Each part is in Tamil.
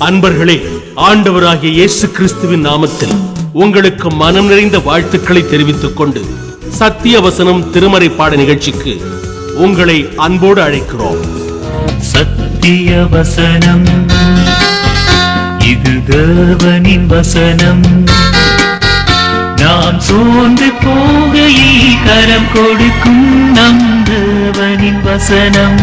அன்பர்களே, ஆண்டவராகிய இயேசு கிறிஸ்துவின் நாமத்தில் உங்களுக்கு மனம் நிறைந்த வாழ்த்துக்களை தெரிவித்துக் கொண்டு சத்திய வசனம் திருமறை பாட நிகழ்ச்சிக்கு உங்களை அன்போடு அழைக்கிறோம். சத்திய வசனம், இது தேவனின் வசனம். நாம் சோர்ந்து போகையில் கரம் கொடுக்கும் நம் தேவனின் வசனம்,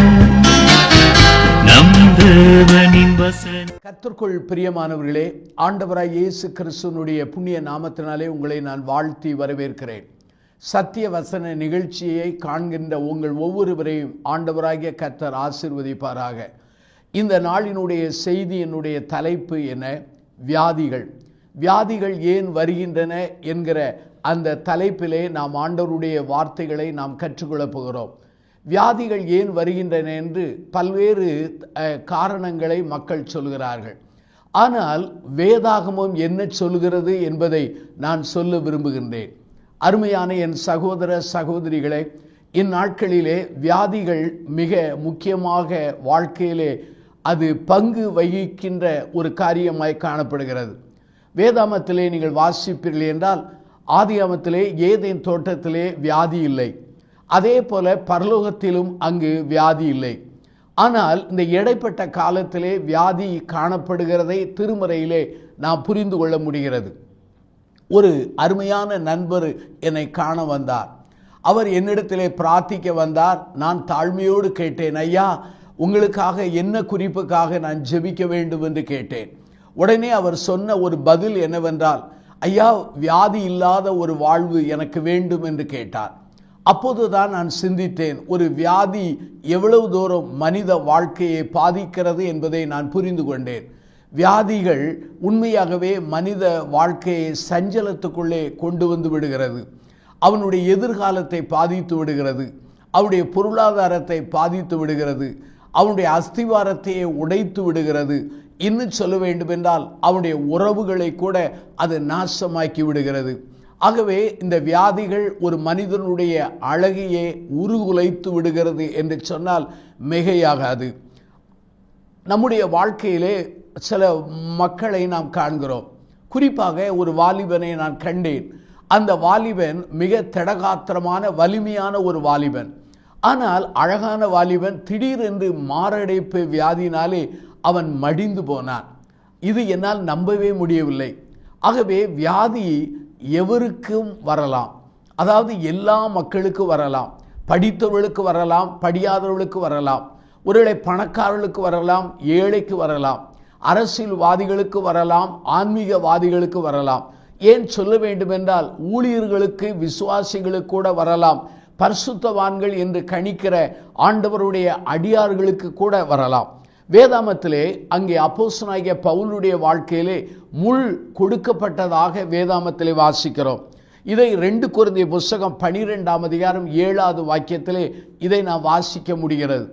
நம் தேவனின் வசனம். கர்த்தருக்குள் பிரியமானவர்களே, ஆண்டவராய் இயேசு கிறிஸ்துவினுடைய புண்ணிய நாமத்தினாலே உங்களை நான் வாழ்த்தி வரவேற்கிறேன். சத்திய வசன நிகழ்ச்சியை காண்கின்ற உங்கள் ஒவ்வொருவரையும் ஆண்டவராகிய கர்த்தர் ஆசீர்வதிப்பாராக. இந்த நாளினுடைய செய்தியினுடைய தலைப்பு என்ன? வியாதிகள். வியாதிகள் ஏன் வருகின்றன என்கிற அந்த தலைப்பிலே நாம் ஆண்டவருடைய வார்த்தைகளை நாம் கற்றுக்கொள்ளப் போகிறோம். வியாதிகள் ஏன் வருகின்றன என்று பல்வேறு காரணங்களை மக்கள் சொல்கிறார்கள். ஆனால் வேதாகமம் என்ன சொல்கிறது என்பதை நான் சொல்ல விரும்புகின்றேன். அருமையான என் சகோதர சகோதரிகளே, இந்நாட்களிலே வியாதிகள் மிக முக்கியமாக வாழ்க்கையிலே அது பங்கு வகிக்கின்ற ஒரு காரியமாய் காணப்படுகிறது. வேதாகமத்திலே நீங்கள் வாசிப்பீர்கள் என்றால், ஆதியாகமத்திலே ஏதேன் தோட்டத்திலே வியாதி இல்லை, அதே போல பரலோகத்திலும் அங்கு வியாதி இல்லை. ஆனால் இந்த இடைப்பட்ட காலத்திலே வியாதி காணப்படுகிறதை திருமறையிலே நாம் புரிந்து கொள்ள முடிகிறது. ஒரு அருமையான நண்பர் என்னை காண வந்தார். அவர் என்னிடத்திலே பிரார்த்திக்க வந்தார். நான் தாழ்மையோடு கேட்டேன், ஐயா, உங்களுக்காக என்ன குறிப்புக்காக நான் ஜெபிக்க வேண்டும் என்று கேட்டேன். உடனே அவர் சொன்ன ஒரு பதில் என்னவென்றால், ஐயா, வியாதி இல்லாத ஒரு வாழ்வு எனக்கு வேண்டும் என்று கேட்டார். அப்போதுதான் நான் சிந்தித்தேன், ஒரு வியாதி எவ்வளவு தூரம் மனித வாழ்க்கையை பாதிக்கிறது என்பதை நான் புரிந்து கொண்டேன். வியாதிகள் உண்மையாகவே மனித வாழ்க்கையை சஞ்சலத்துக்குள்ளே கொண்டு வந்து விடுகிறது. அவனுடைய எதிர்காலத்தை பாதித்து விடுகிறது, அவனுடைய பொருளாதாரத்தை பாதித்து விடுகிறது, அவனுடைய அஸ்திவாரத்தையே உடைத்து விடுகிறது. இன்னும் சொல்ல வேண்டும் என்றால் அவனுடைய உறவுகளை கூட அது நாசமாக்கி விடுகிறது. ஆகவே இந்த வியாதிகள் ஒரு மனிதனுடைய அழகையே உருகுலைத்து விடுகிறது என்று சொன்னால் மிகையாகாது. நம்முடைய வாழ்க்கையிலே சில மக்களை நாம் காண்கிறோம். குறிப்பாக ஒரு வாலிபனை நான் கண்டேன். அந்த வாலிபன் மிக திடகாத்திரமான வலிமையான ஒரு வாலிபன். ஆனால் அழகான வாலிபன் திடீரென்று மாரடைப்பு வியாதினாலே அவன் மடிந்து போனான். இது என்னால் நம்பவே முடியவில்லை. ஆகவே வியாதி எவருக்கும் வரலாம், அதாவது எல்லா மக்களுக்கும் வரலாம். படித்தவர்களுக்கு வரலாம், படியாதவர்களுக்கு வரலாம், ஒருவேளை பணக்காரர்களுக்கு வரலாம், ஏழைக்கு வரலாம், அரசியல்வாதிகளுக்கு வரலாம், ஆன்மீகவாதிகளுக்கு வரலாம். ஏன் சொல்ல வேண்டும் என்றால் ஊழியர்களுக்கு, விசுவாசிகளுக்கு கூட வரலாம். பரிசுத்தவான்கள் என்று கணிக்கிற ஆண்டவருடைய அடியார்களுக்கு கூட வரலாம். வேதாகமத்திலே அங்கே அப்போஸ்தலனாகிய பவுலுடைய வாழ்க்கையிலே முள் கொடுக்கப்பட்டதாக வேதாகமத்திலே வாசிக்கிறோம். இதை 2 கொரிந்தியர் புத்தகம் 12ஆம் அதிகாரம் 7வது வாக்கியத்திலே இதை நாம் வாசிக்க முடிகிறது.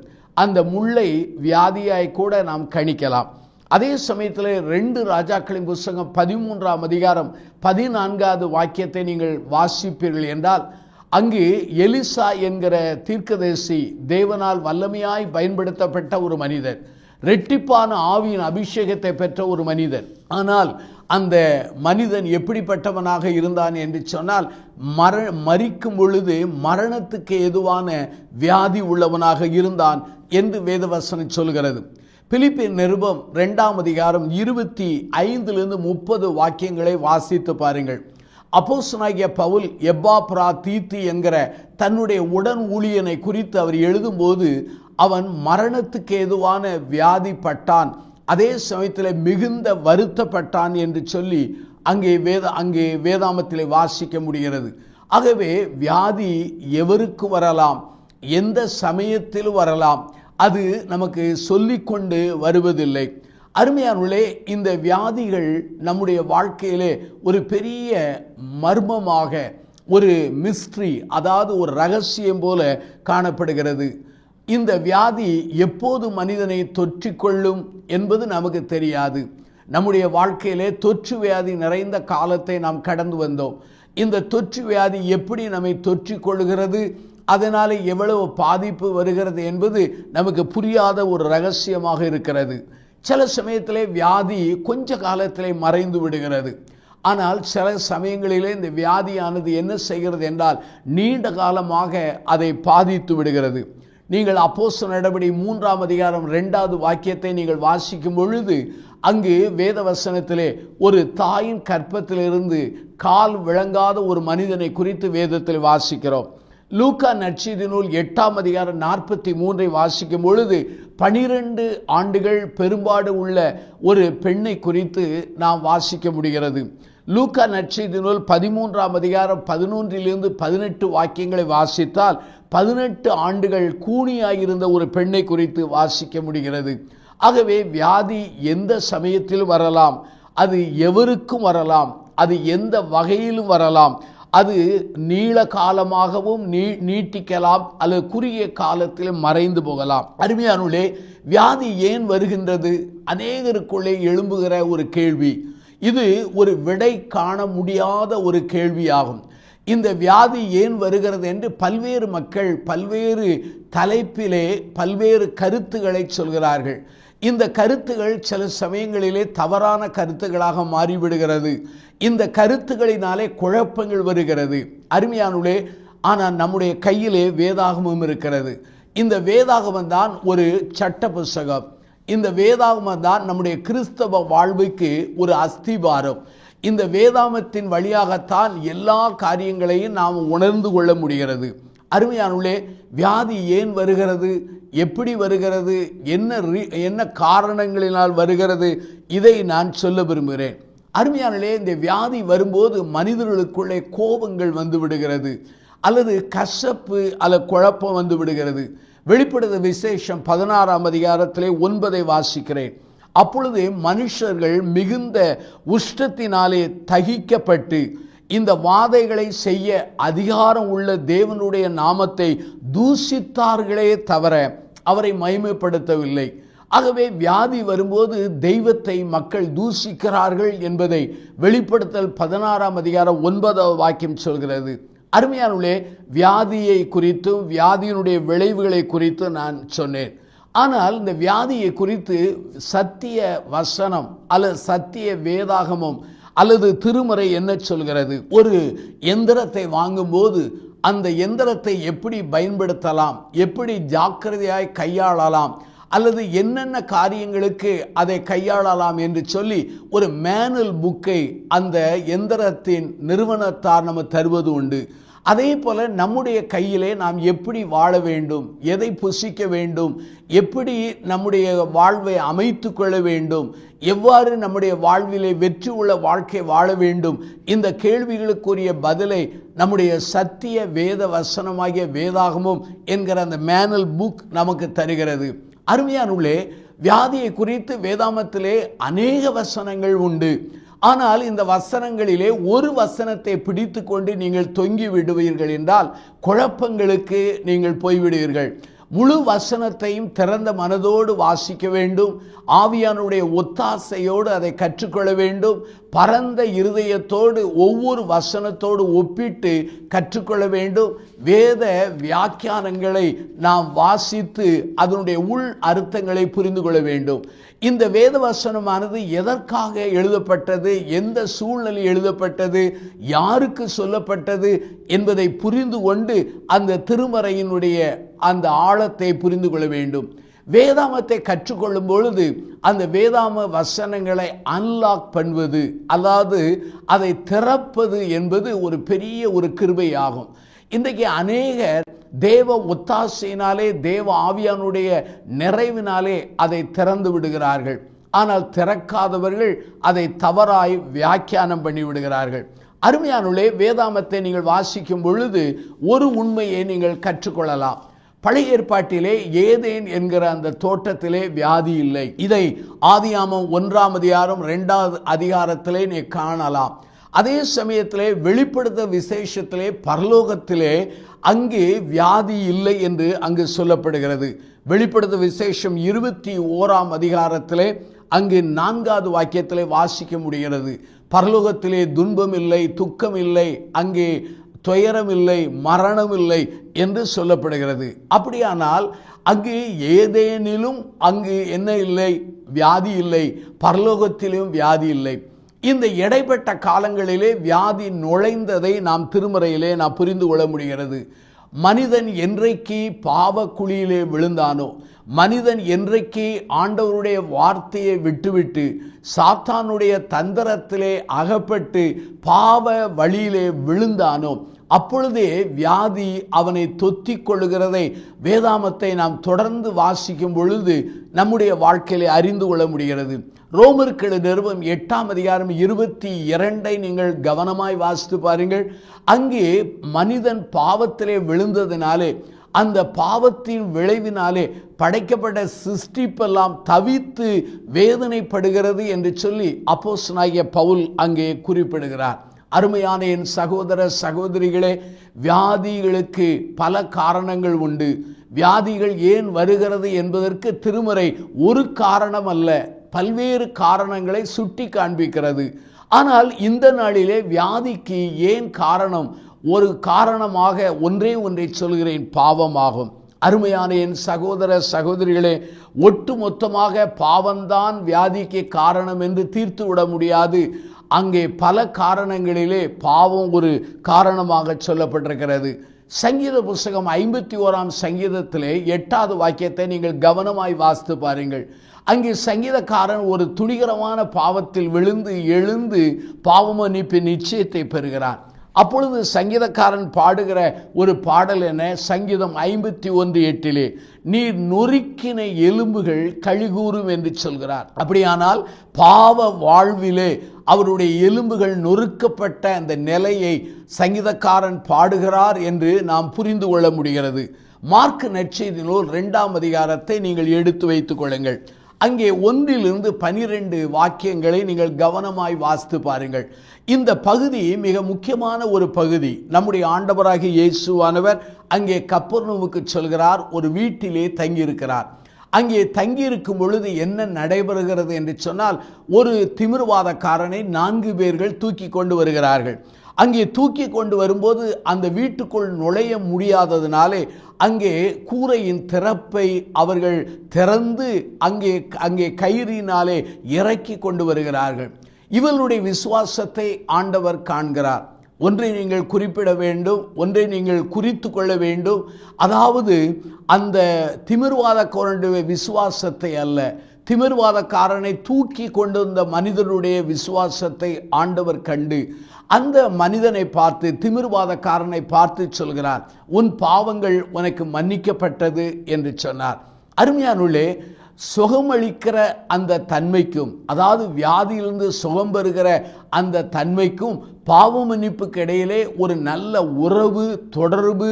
அந்த முள்ளை வியாதியாய் கூட நாம் கணிக்கலாம். அதே சமயத்தில் 2 ராஜாக்களின் புத்தகம் 13ஆம் அதிகாரம் 14வது வாக்கியத்தை நீங்கள் வாசிப்பீர்கள் என்றால், அங்கு எலிசா என்கிற தீர்க்கதரிசி தேவனால் வல்லமையாய் பயன்படுத்தப்பட்ட ஒரு மனிதன், இரட்டிப்பான ஆவியின் அபிஷேகத்தை பெற்ற ஒரு மனிதன். ஆனால் அந்த மனிதன் எப்படிப்பட்டவனாக இருந்தான் என்று சொன்னால், மரிக்கும் பொழுது மரணத்துக்கு ஏதுவான வியாதி உள்ளவனாக இருந்தான் என்று வேதவசனம் சொல்கிறது. பிலிப்பியர் நிருபம் 2ஆம் அதிகாரம் 25லிருந்து 30 வாக்கியங்களை வாசித்து பாருங்கள். அப்போஸ்தலனாகிய பவுல் எப்பாப்ரா தீத்து என்கிற தன்னுடைய உடன் ஊழியனை குறித்து அவர் எழுதும்போது, அவன் மரணத்துக்கு ஏதுவான வியாதிப்பட்டான், அதே சமயத்தில் மிகுந்த வருத்தப்பட்டான் என்று சொல்லி அங்கே வேதாகமத்திலே வாசிக்க முடிகிறது. ஆகவே வியாதி எவருக்கு வரலாம், எந்த சமயத்தில் வரலாம், அது நமக்கு சொல்லிக்கொண்டு வருவதில்லை. அருமையானவர்களே, இந்த வியாதிகள் நம்முடைய வாழ்க்கையிலே ஒரு பெரிய மர்மமாக, ஒரு மிஸ்ட்ரி, அதாவது ஒரு ரகசியம் போல காணப்படுகிறது. இந்த வியாதி எப்போது மனிதனை தொற்றிக்கொள்ளும் என்பது நமக்கு தெரியாது. நம்முடைய வாழ்க்கையிலே தொற்று வியாதி நிறைந்த காலத்தை நாம் கடந்து வந்தோம். இந்த தொற்று வியாதி எப்படி நம்மை தொற்றிக் கொள்கிறது, அதனால எவ்வளவு பாதிப்பு வருகிறது என்பது நமக்கு புரியாத ஒரு ரகசியமாக இருக்கிறது. சில சமயத்திலே வியாதி கொஞ்ச காலத்திலே மறைந்து விடுகிறது. ஆனால் சில சமயங்களிலே இந்த வியாதியானது என்ன செய்கிறது என்றால் நீண்ட காலமாக அதை பாதித்து விடுகிறது. நீங்கள் அப்போஸ்தலர் நடபடி 3ஆம் அதிகாரம் 2வது வாக்கியத்தை நீங்கள் வாசிக்கும் பொழுது அங்கு வேத வசனத்திலே ஒரு தாயின் கற்பத்திலிருந்து கால் விளங்காத ஒரு மனிதனை குறித்து வேதத்தில் வாசிக்கிறோம். லூக்கா நற்செய்தி நூல் 8ஆம் அதிகாரம் 43 வாசிக்கும் பொழுது 12 ஆண்டுகள் பெரும்பாடு உள்ள ஒரு பெண்ணை குறித்து நாம் வாசிக்க முடிகிறது. லூக்கா நற்செய்தி நூல் 13ஆம் அதிகாரம் 11 to 18 வாக்கியங்களை வாசித்தால் 18 ஆண்டுகள் கூனியாயிருந்த ஒரு பெண்ணை குறித்து வாசிக்க முடிகிறது. ஆகவே வியாதி எந்த சமயத்தில் வரலாம், அது எவருக்கும் வரலாம், அது எந்த வகையிலும் வரலாம். அது நீள காலமாகவும் நீட்டிக்கலாம் அல்லது குறுகிய காலத்தில் மறைந்து போகலாம். அருமையானவர்களே, வியாதி ஏன் வருகின்றது? அநேகருக்குள்ளே எழும்புகிற ஒரு கேள்வி. இது ஒரு விடை காண முடியாத ஒரு கேள்வியாகும். இந்த வியாதி ஏன் வருகிறது என்று பல்வேறு மக்கள் பல்வேறு தலைப்பிலே பல்வேறு கருத்துக்களை சொல்கிறார்கள். இந்த கருத்துகள் சில சமயங்களிலே தவறான கருத்துக்களாக மாறிவிடுகிறது. இந்த கருத்துக்களினாலே குழப்பங்கள் வருகிறது. அருமையானவர்களே, ஆனால் நம்முடைய கையிலே வேதாகமம் இருக்கிறது. இந்த வேதாகமம் தான் ஒரு சட்ட புஸ்தகம். இந்த வேதாகமம் தான் நம்முடைய கிறிஸ்தவ வாழ்வுக்கு ஒரு அஸ்திபாரம். இந்த வேதாகமத்தின் வழியாகத்தான் எல்லா காரியங்களையும் நாம் உணர்ந்து கொள்ள முடிகிறது. அருமையானவர்களே, வியாதி ஏன் வருகிறது, எப்படி வருகிறது, என்ன காரணங்களினால் வருகிறது, இதை நான் சொல்ல விரும்புகிறேன். அருமையானவர்களே, இந்த வியாதி வரும்போது மனிதர்களுக்குள்ளே கோபங்கள் வந்து விடுகிறது, அல்லது கசப்பு அல்லது குழப்பம் வந்து விடுகிறது. வெளிப்படுத்த விசேஷம் 16ஆம் அதிகாரத்திலே 9 வாசிக்கிறேன். அப்பொழுது மனுஷர்கள் மிகுந்த உஷ்டத்தினாலே தகிக்கப்பட்டு இந்த வாதைகளை செய்ய அதிகாரம் உள்ள தேவனுடைய நாமத்தை தூஷித்தார்களே தவிர அவரை மகிமைப்படுத்தவில்லை. ஆகவே வியாதி வரும்போது தெய்வத்தை மக்கள் தூஷிக்கிறார்கள் என்பதை வெளிப்படுத்தல் 16ஆம் அதிகாரம் 9வது வாக்கியம் சொல்கிறது. அருமையானவர்களே, வியாதியை குறித்தும் வியாதியினுடைய விளைவுகளை குறித்து நான் சொன்னேன். ஆனால் இந்த வியாதியை குறித்து சத்திய வசனம் அல்லது சத்திய வேதாகமம் அல்லது திருமறை என்ன சொல்கிறது? ஒரு எந்திரத்தை வாங்கும்போது அந்த எந்திரத்தை எப்படி பயன்படுத்தலாம், எப்படி ஜாக்கிரதையாய் கையாளலாம், அல்லது என்னென்ன காரியங்களுக்கு அதை கையாளலாம் என்று சொல்லி ஒரு மேனுவல் புக்கை அந்த எந்திரத்தின் நிறுவனத்தார் நம்ம தருவது உண்டு. அதே போல நம்முடைய கையிலே நாம் எப்படி வாழ வேண்டும், எதை புசிக்க வேண்டும், எப்படி நம்முடைய வாழ்வை அமைத்து கொள்ள வேண்டும், எவ்வாறு நம்முடைய வாழ்விலே வெற்றி உள்ள வாழ்க்கை வாழ வேண்டும், இந்த கேள்விகளுக்குரிய பதிலை நம்முடைய சத்திய வேத வசனமாகிய வேதாகமம் என்கிற அந்த மேனுவல் புக் நமக்கு தருகிறது. அருமையானவர்களே, வியாதியை குறித்து வேதாகமத்திலே அநேக வசனங்கள் உண்டு. ஆனால் இந்த வசனங்களிலே ஒரு வசனத்தை பிடித்து கொண்டு நீங்கள் தொங்கி விடுவீர்கள் என்றால் குழப்பங்களுக்கு நீங்கள் போய்விடுவீர்கள். முழு வசனத்தையும் திறந்த மனதோடு வாசிக்க வேண்டும். ஆவியானுடைய ஒத்தாசையோடு அதை கற்றுக்கொள்ள வேண்டும். பரந்த இருதயத்தோடு ஒவ்வொரு வசனத்தோடு ஒப்பிட்டு கற்றுக்கொள்ள வேண்டும். வேத வியாக்கியானங்களை நாம் வாசித்து அதனுடைய உள் அர்த்தங்களை புரிந்து கொள்ள வேண்டும். இந்த வேத வசனமானது எதற்காக எழுதப்பட்டது, எந்த சூழ்நிலை எழுதப்பட்டது, யாருக்கு சொல்லப்பட்டது என்பதை புரிந்து கொண்டு அந்த திருமறையினுடைய அந்த ஆழத்தை புரிந்து கொள்ள வேண்டும். வேதாமத்தை கற்றுக்கொள்ளும் பொழுது அந்த வேதாம வசனங்களை அன்லாக் பண்ணுவது, அதாவது அதை திறப்பது என்பது ஒரு பெரிய ஒரு கிருபையாகும். இன்றைக்கு அநேகர் தேவ ஒத்தாசையினாலே தேவ ஆவியானுடைய நிறைவினாலே அதை திறந்து விடுகிறார்கள். ஆனால் திறக்காதவர்கள் அதை தவறாய் வியாக்கியானம் பண்ணி விடுகிறார்கள். அருமையானவர்களே, வேதாமத்தை நீங்கள் வாசிக்கும் பொழுது ஒரு உண்மையை நீங்கள் கற்றுக்கொள்ளலாம். பழைய ஏற்பாட்டிலே ஏதேன் என்கிற அந்த தோட்டத்திலே வியாதி இல்லை. இதை ஆதியாகமம் 1ஆம் அதிகாரம் 2வது அதிகாரத்திலே நீ காணலாம். அதே சமயத்திலே வெளிப்படுத்த விசேஷத்திலே பரலோகத்திலே அங்கே வியாதி இல்லை என்று அங்கு சொல்லப்படுகிறது. வெளிப்படுத்த விசேஷம் 21ஆம் அதிகாரத்திலே அங்கு 4வது வாக்கியத்திலே வாசிக்க முடிகிறது. பரலோகத்திலே துன்பம் இல்லை, துக்கம் இல்லை, அங்கே துயரம் இல்லை, மரணம் இல்லை என்று சொல்லப்படுகிறது. அப்படியானால் அங்கு ஏதேனிலும் அங்கு என்ன இல்லை? வியாதி இல்லை. பரலோகத்திலும் வியாதி இல்லை. இந்த இடைப்பட்ட காலங்களிலே வியாதி நுழைந்ததை நாம் திருமறையிலே நாம் புரிந்து கொள்ள முடிகிறது. மனிதன் என்றைக்கு பாவ குழியிலே விழுந்தானோ, மனிதன் என்றைக்கு ஆண்டவருடைய வார்த்தையை விட்டுவிட்டு சாத்தானுடைய தந்திரத்திலே அகப்பட்டு பாவ வழியிலே விழுந்தானோ, அப்பொழுதே வியாதி அவனை தொத்திக் கொள்ளுகிறதை வேதாமத்தை நாம் தொடர்ந்து வாசிக்கும் பொழுது நம்முடைய வாழ்க்கையிலே அறிந்து கொள்ள முடிகிறது. ரோமருக்கு நிருபம் 8ஆம் அதிகாரம் 22 நீங்கள் கவனமாய் வாசித்து பாருங்கள். அங்கே மனிதன் பாவத்திலே விழுந்ததினாலே, அந்த பாவத்தின் விளைவினாலே படைக்கப்பட்ட சிருஷ்டிப்பெல்லாம் தவித்து வேதனைப்படுகிறது என்று சொல்லி அப்போஸ்தலனாகிய பவுல் அங்கே குறிப்பிடுகிறார். அருமையான என் சகோதர சகோதரிகளே, வியாதிகளுக்கு பல காரணங்கள் உண்டு. வியாதிகள் ஏன் வருகிறது என்பதற்கு திருமறை ஒரு காரணம் அல்ல, பல்வேறு காரணங்களை சுட்டி காண்பிக்கிறது. ஆனால் இந்த நாளிலே வியாதிக்கு ஏன் காரணம்? ஒரு காரணமாக ஒன்றை சொல்கிறேன், பாவமாகும். அருமையான என் சகோதர சகோதரிகளே, ஒட்டு மொத்தமாக பாவம்தான் வியாதிக்கு காரணம் என்று தீர்த்து விட முடியாது. அங்கே பல காரணங்களிலே பாவம் ஒரு காரணமாக சொல்லப்பட்டிருக்கிறது. சங்கீத புஸ்தகம் 51ஆம் சங்கீதத்திலே 8வது வாக்கியத்தை நீங்கள் கவனமாய் வாசித்து பாருங்கள். அங்கே சங்கீதக்காரன் ஒரு துணிகரமான பாவத்தில் விழுந்து எழுந்து பாவ மன்னிப்பின் நிச்சயத்தை பெறுகிறான். அப்பொழுது சங்கீதக்காரன் பாடுகிற ஒரு பாடல் என்ன? சங்கீதம் 51:8 நீர் நொறுக்கின எலும்புகள் கழிகூறும் என்று சொல்கிறார். அப்படியானால் பாவ வாழ்விலே அவருடைய எலும்புகள் நொறுக்கப்பட்ட அந்த நிலையை சங்கீதக்காரன் பாடுகிறார் என்று நாம் புரிந்து கொள்ள முடிகிறது. மார்க் நற்செய்தி நூல் 2ஆம் அதிகாரத்தை நீங்கள் எடுத்து வைத்துக் கொள்ளுங்கள். அங்கே 1 to 12 வாக்கியங்களை நீங்கள் கவனமாய் வாசித்து பாருங்கள். இந்த பகுதி மிக முக்கியமான ஒரு பகுதி. நம்முடைய ஆண்டவராகிய இயேசுவானவர் அங்கே கப்பர்நகூமுக்கு செல்கிறார், ஒரு வீட்டிலே தங்கியிருக்கிறார். அங்கே தங்கியிருக்கும் பொழுது என்ன நடைபெறுகிறது என்று சொன்னால், ஒரு திமிர்வாதக்காரனை 4 பேர்கள் தூக்கி கொண்டு வருகிறார்கள். அங்கே தூக்கி கொண்டு வரும்போது அந்த வீட்டுக்குள் நுழைய முடியாததினாலே அங்கே கூரையின் திறப்பை அவர்கள் திறந்து அங்கே கயிறினாலே இறக்கி கொண்டு வருகிறார்கள். இவர்களுடைய விசுவாசத்தை ஆண்டவர் காண்கிறார். ஒன்றை நீங்கள் குறிப்பிட வேண்டும், ஒன்றை நீங்கள் குறித்து கொள்ள வேண்டும். அதாவது அந்த திமிர்வாதக்காரனுடைய விசுவாசத்தை அல்ல, திமிர்வாதக்காரனை தூக்கி கொண்டு வந்த மனிதனுடைய விசுவாசத்தை ஆண்டவர் கண்டு அந்த மனிதனை பார்த்து, திமிர்வாதக்காரனை பார்த்து சொல்கிறார், உன் பாவங்கள் உனக்கு மன்னிக்கப்பட்டது என்று சொன்னார். அருமையானுள்ளே, சுகமளிக்கிற அந்த தன்மைக்கும், அதாவது வியாதியிலிருந்து சுகம் பெறுகிற அந்த தன்மைக்கும் பாவ மன்னிப்புக்கு இடையிலே ஒரு நல்ல உறவு, தொடர்பு,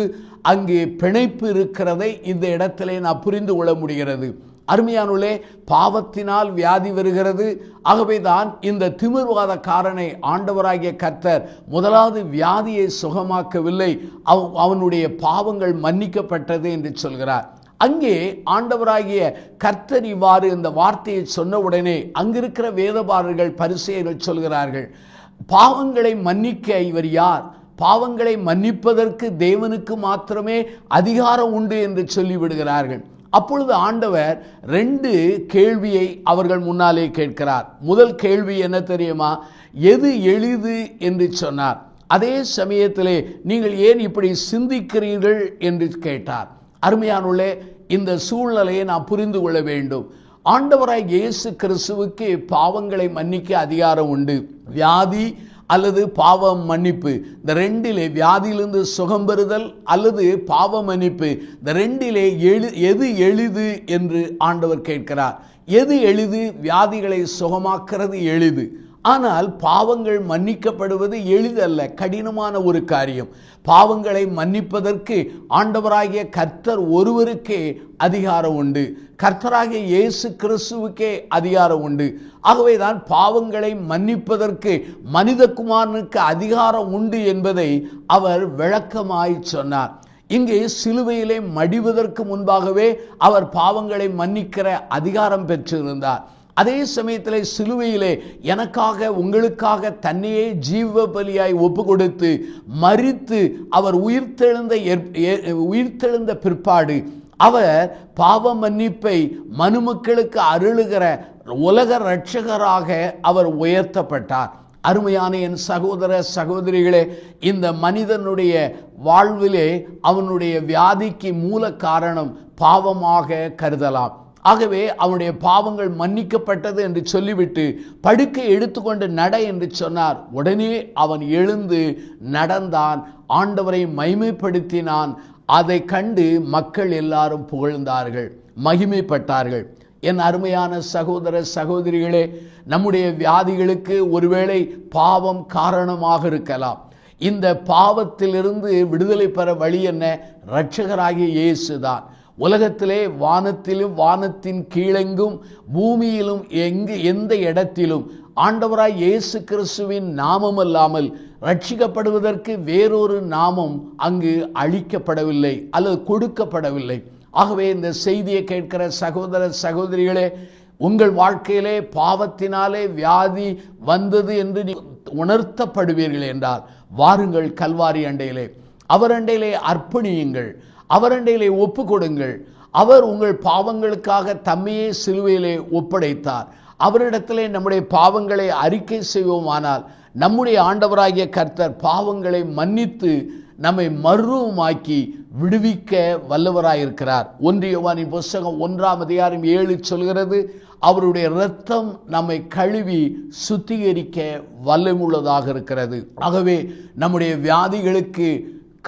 அங்கே பிணைப்பு இருக்கிறதை இந்த இடத்திலே நான் புரிந்து கொள்ள முடிகிறது. அருமையானுள்ளே, பாவத்தினால் வியாதி வருகிறது. ஆகவேதான் இந்த திமிர்வாதக்காரனை ஆண்டவராகிய கர்த்தர் முதலாவது வியாதியை சுகமாக்கவில்லை, அவனுடைய பாவங்கள் மன்னிக்கப்பட்டது என்று சொல்கிறார். அங்கே ஆண்டவராகிய கர்த்தர் இவ்வாறு இந்த வார்த்தையை சொன்ன உடனே அங்கிருக்கிற வேதபாரர்கள் பரிசேயர்கள் சொல்கிறார்கள், பாவங்களை மன்னிக்க இவர் யார்? பாவங்களை மன்னிப்பதற்கு தேவனுக்கு மாத்திரமே அதிகாரம் உண்டு என்று சொல்லிவிடுகிறார்கள். அப்பொழுது ஆண்டவர் 2 கேள்வியை அவர்கள் முன்னாலே கேட்கிறார். முதல் கேள்வி என்ன தெரியுமா? எது எளிது என்று சொன்னார். அதே சமயத்திலே நீங்கள் ஏன் இப்படி சிந்திக்கிறீர்கள் என்று கேட்டார். அருமையானுள்ளே, இந்த சூழ்நிலையை நாம் புரிந்து கொள்ள வேண்டும். ஆண்டவராய் இயேசு கிறிஸ்துவுக்கு பாவங்களை மன்னிக்க அதிகாரம் உண்டு. வியாதி அல்லது பாவம் மன்னிப்பு, இந்த 2 வியாதியிலிருந்து சுகம் பெறுதல் அல்லது பாவ மன்னிப்பு, இந்த 2 எது எளிது என்று ஆண்டவர் கேட்கிறார். எது எளிது? வியாதிகளை சுகமாக்குறது எளிது. ஆனால் பாவங்கள் மன்னிக்கப்படுவது எளிதல்ல, கடினமான ஒரு காரியம். பாவங்களை மன்னிப்பதற்கு ஆண்டவராகிய கர்த்தர் ஒருவருக்கே அதிகாரம் உண்டு. கர்த்தராகிய இயேசு கிறிஸ்துவுக்கே அதிகாரம் உண்டு. ஆகவேதான் பாவங்களை மன்னிப்பதற்கு மனிதகுமாரனுக்கு அதிகாரம் உண்டு என்பதை அவர் விளக்கமாய் சொன்னார். இங்கே சிலுவையிலே மடிவதற்கு முன்பாகவே அவர் பாவங்களை மன்னிக்கிற அதிகாரம் பெற்றிருந்தார். அதே சமயத்தில் சிலுவையிலே எனக்காக உங்களுக்காக தன்னையே ஜீவ பலியாய் ஒப்பு கொடுத்து மரித்து அவர் உயிர்த்தெழுந்த பிற்பாடு அவர் பாவ மன்னிப்பை மனுமக்களுக்கு அருளுகிற உலக இரட்சகராக அவர் உயர்த்தப்பட்டார். அருமையான என் சகோதர சகோதரிகளே, இந்த மனிதனுடைய வாழ்விலே அவனுடைய வியாதிக்கு மூல காரணம் பாவமாக கருதலாம். ஆகவே அவனுடைய பாவங்கள் மன்னிக்கப்பட்டது என்று சொல்லிவிட்டு படுக்கை எடுத்துக்கொண்டு நட என்று சொன்னார். உடனே அவன் எழுந்து நடந்தான், ஆண்டவரை மகிமைப்படுத்தினான். அதை கண்டு மக்கள் எல்லாரும் புகழ்ந்தார்கள், மகிமைப்பட்டார்கள். என் அருமையான சகோதர சகோதரிகளே, நம்முடைய வியாதிகளுக்கு ஒருவேளை பாவம் காரணமாக இருக்கலாம். இந்த பாவத்திலிருந்து விடுதலை பெற வழி என்ன? இரட்சகராகிய இயேசுதான். உலகத்திலே வானத்திலும் வானத்தின் கீழெங்கும் பூமியிலும் எந்த இடத்திலும் ஆண்டவராய் இயேசு கிறிஸ்துவின் நாமம் அல்லாமல் ரட்சிக்கப்படுவதற்கு வேறொரு நாமம் அங்கு அளிக்கப்படவில்லை அல்லது கொடுக்கப்படவில்லை. ஆகவே இந்த செய்தியை கேட்கிற சகோதர சகோதரிகளே, உங்கள் வாழ்க்கையிலே பாவத்தினாலே வியாதி வந்தது என்று உணர்த்தப்படுவீர்கள் என்றால் வாருங்கள் கல்வாரி அண்டையிலே, அவர் அண்டையிலே அர்ப்பணியுங்கள், அவர் அண்டையிலே ஒப்பு கொடுங்கள். அவர் உங்கள் பாவங்களுக்காக தம்மையே சிலுவையிலே ஒப்படைத்தார். அவரிடத்திலே நம்முடைய பாவங்களை அறிக்கை செய்வோமானால் நம்முடைய ஆண்டவராகிய கர்த்தர் பாவங்களை மன்னித்து நம்மை மறுரூபமாக்கி விடுவிக்க வல்லவராயிருக்கிறார். 1 யோவானின் புஸ்தகம் 1:7 சொல்கிறது, அவருடைய இரத்தம் நம்மை கழுவி சுத்திகரிக்க வல்லமுள்ளதாக இருக்கிறது. ஆகவே நம்முடைய வியாதிகளுக்கு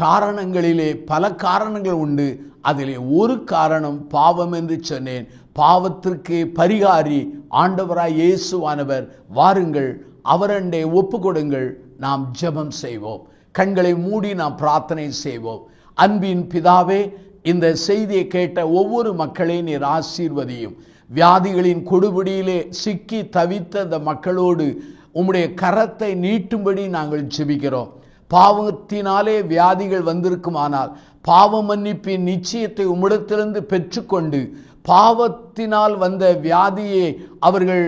காரணங்களிலே பல காரணங்கள் உண்டு. அதிலே ஒரு காரணம் பாவம் என்று சொன்னேன். பாவத்திற்கு பரிகாரி ஆண்டவராய் இயேசுவானவர். வாருங்கள், அவரண்டே ஒப்பு கொடுங்கள். நாம் ஜெபம் செய்வோம். கண்களை மூடி நாம் பிரார்த்தனை செய்வோம். அன்பின் பிதாவே, இந்த செய்தியை கேட்ட ஒவ்வொரு மக்களையும் நீர் ஆசீர்வதியும். வியாதிகளின் கொடுபிடியிலே சிக்கி தவித்த அந்த மக்களோடு உம்முடைய கரத்தை நீட்டும்படி நாங்கள் ஜெபிக்கிறோம். பாவத்தினாலே வியாதிகள் வந்திருக்குமானால் பாவ மன்னிப்பின் நிச்சயத்தை உம்மிடத்திலிருந்து பெற்றுக்கொண்டு பாவத்தினால் வந்த வியாதியை அவர்கள்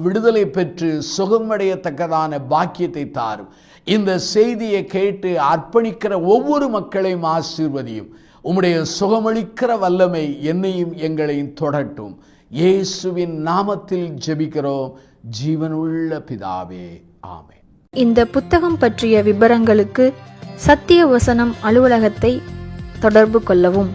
விடுதலை பெற்று சுகமடையத்தக்கதான பாக்கியத்தை தாரும். இந்த செய்தியை கேட்டு அர்ப்பணிக்கிற ஒவ்வொரு மக்களையும் ஆசீர்வதியும். உம்முடைய சுகமளிக்கிற வல்லமை என்னையும் எங்களையும் தொடட்டும். இயேசுவின் நாமத்தில் ஜெபிக்கிறோம் ஜீவனுள்ள பிதாவே, ஆமென். இந்த புத்தகம் பற்றிய விபரங்களுக்கு சத்திய வசனம் அலுவலகத்தை தொடர்பு கொள்ளவும்.